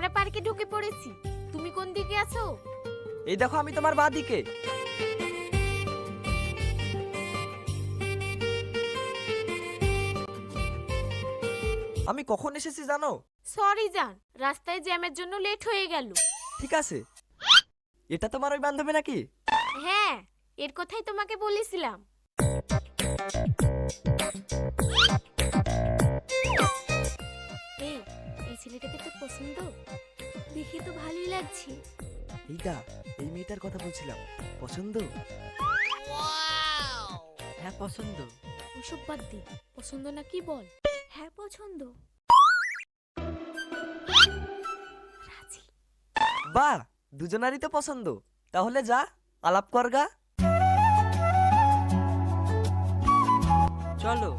আমরা পার্কে ঢুকে পড়েছি। তুমি কোন দিকে আছো? এই দেখো আমি তোমার বাঁ দিকে। আমি কখন এসেছি জানো? সরি জান, রাস্তায় জ্যামের জন্য লেট হয়ে গেল। ঠিক আছে। এটা তোমার ওই বান্ধবী নাকি? হ্যাঁ, এর কথাই তোমাকে বলেছিলাম। এই এই ছেলেটাকে তোর পছন্দ? দেখে তো ভালোই লাগছে। এইটা, এই মেয়েটার কথা বলছিলাম। পছন্দ? হ্যাঁ পছন্দ। ওসব বাদ দে, পছন্দ না কি বল। হ্যাঁ পছন্দ। রাজি। বাহ, দুজনারই তো পছন্দ। তাহলে যা, আলাপ করগা। চলো।